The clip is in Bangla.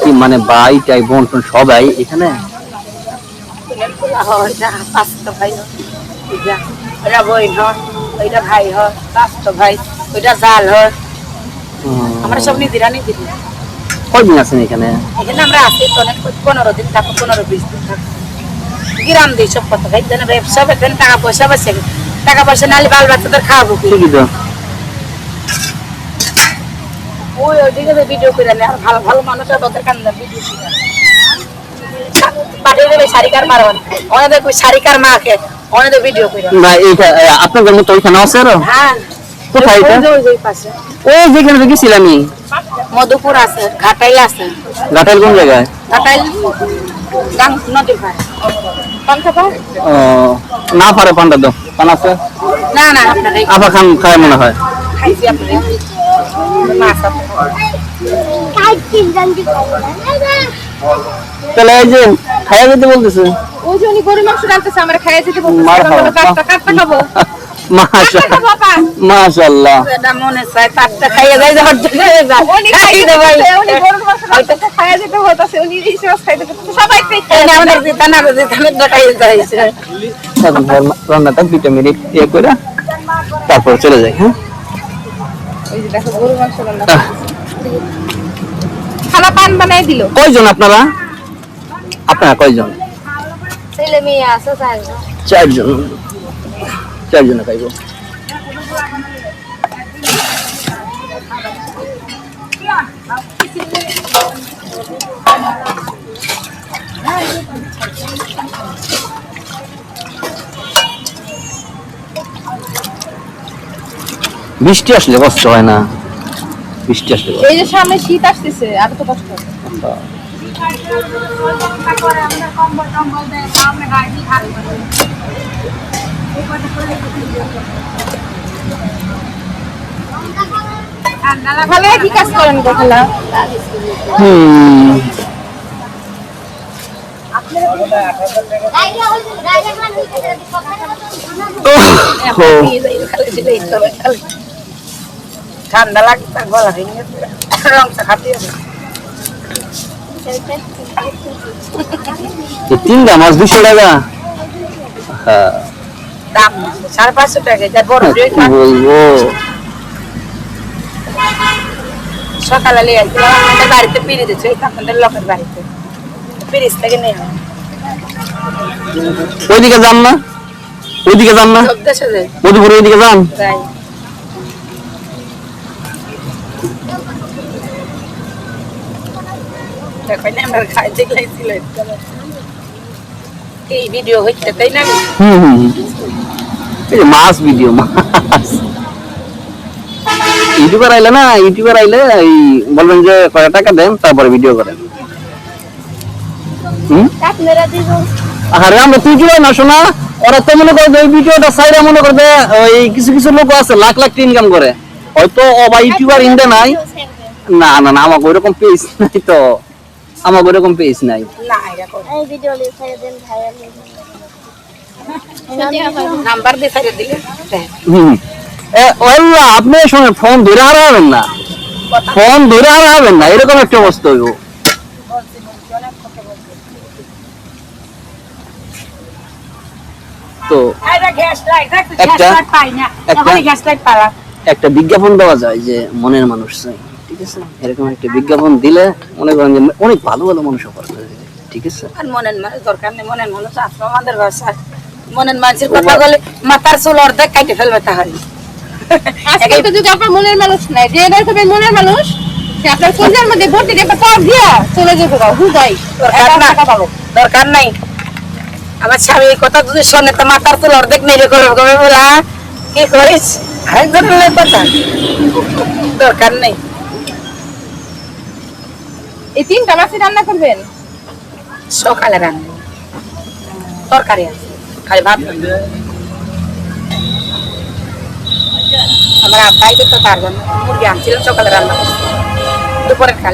কি মানে ভাই টাই বোন টোন সবাই এখানে? ভাই ওইটা বই হয়, ওইটা ভাই হয়, পাঁচটা ভাই, ওইটা জাল হয়। আমরা সব নিদিরা নিদিরি। কয়দিন আছেন এখানে? এখানে আমরা আছি তো অনেক 15 দিন থাকো, 15-20 দিন থাকো। গ্রাম দিই সব কথা ভাই, ব্যবসা এখানে টাকা পয়সা বাঁচে, টাকা পয়সা নাহলে বাল বাচ্চাদের খাওয়াবো কি? ঠিকই তো। ওই ওইদিকে ভিডিও করে নেয়, আর ভালো ভালো মানুষ ওদের কান্দা ভিডিও করে পাঠিয়ে দেবে শারিকার মারন, অনেক শারিকার মাকে অনেক ভিডিও করে না এইটা আপনাদের মতো ওইখানে আছে আরো? হ্যাঁ কোথায় এটা? ওই পাশে ওই যেখানে গেছিলাম আমি। মধুপুর আছে, ঘাটাইল আছে। ঘাটাইল কোন জায়গায়? ঘাটাইল গাং নদীর পাড়ে পান্তা পাড়। ও না পারে পান্ডা তো পান আছে না না আপনার আফা খান খায় মনে হয়। খাইছি আপনার মাছ আছে। তাহলে এই যে খাইয়া যেতে বলতেছে। ওই যে উনি গরুর মাংস রান্নতেছে, আমরা খাইয়া যেতে বলতেছে, কাটটা খাবো। মাশাআল্লাহ এটা মনে চায় কাটটা খাইয়া যায়, যাওয়ার জন্য উনি খাইয়ে দেবে, উনি গরুর মাংস রান্নতেছে, খাইয়া যেতে বলতেছে, উনি ইসে খাইতে সবাই খাইতে আমাদের জিতানা দেখাই যাইছে। রান্নাটা 2 মিনিট ইয়ে করে তারপর চলে যাই। হ্যাঁ ওই যে দেখো গরুর মাংস রান্না খানা পান বানাই দিল। কয়জন আপনারা? আপনারা কয়জন? ছেলে মেয়ে আছে 4 জন। 4 খাইব। বৃষ্টি আসলে কষ্ট হয় না? বৃষ্টি আসলে এই যে সামনে শীত আসতেছে, আর তো কষ্ট হবে। ভালো কি কাজ করেন গোখালা? ঠান্ডা লাগছে, গলা ভেঙে গেছে, রংটা খাতে হবে। 3 মাছ 200 টাকা। হ্যাঁ দাম 550 টাকা, যা বড় বলবো। সকালে নিয়ে আসলাম আমাদের বাড়িতে পিড়ি দিচ্ছে, আপনাদের লোকের বাড়িতে পিড়িস থেকে নিয়ে ওইদিকে যান না? ওইদিকে যান না? দেশে যাই মধুপুর ওইদিকে যান? যাই। দেখেন আমরা খাই দেখলাইছিল এই ভিডিও হচ্ছে, তাই না? এই যে মাছ ভিডিও, মাছ ইউটিউবার আইলে না, ইউটিউবার আইলে এই বলবেন যে কয় টাকা দেন, তারপরে ভিডিও করেন। আরে আমরা তুই কি না শোনা, ওরা তো মনে করে ওই ভিডিওটা সাইরা মনে করবে ওই কিছু কিছু লোক আছে লাখ লাখ ইনকাম করে, হয়তো অবা ইউটিউবার ইন্ডে নাই। না না না আমাকে ওইরকম পেজ নাই তো, আমাকে ওইরকম পেজ নাই। না এরকম এই ভিডিও লিখে দেন ভাইরাল নাম্বার দিয়ে ছেড়ে দিলে। ওল্লা আপনি শুনে ফোন ধরে হারাবেন না, ফোন ধরে হারাবেন না, এরকম একটা অবস্থা হইব। তো একটা বিজ্ঞাপন দেওয়া যায় যে মনের মানুষ চাই, ঠিক আছে? এরকম একটা বিজ্ঞাপন দিলে মনে করেন যে অনেক ভালো ভালো মানুষ অফার করে দিবে, ঠিক আছে? আর মনের মানুষ দরকার নেই, মনের মানুষ আছে আমাদের ভাষা। মনের মানুষের কথা বলে মাথার চুল অর্ধেক কাটে ফেলবে, তাহলে আজকে তো যদি আপনার মনের মানুষ নাই, যে দেখবে মনের মানুষ সে আপনার কোনটার মধ্যে ভর্তি একটা পার দিয়া চলে যাবে গা হুদাই, দরকার নাই। আমার স্বামী এই কথা যদি শোনে তো মাথার চুল অর্ধেক নেড়ে করবে, কবে বলা কি করিস আরেকজনের কথা, দরকার নেই। এই 3টা মাছ রান্না করবেন? সকালে রান্না, তরকারি আছে, খালি ভাত। আমার আব্বাই তো তার জন্য মুরগি আনছিলেন, সকালে রান্না করছি, দুপুরে খালি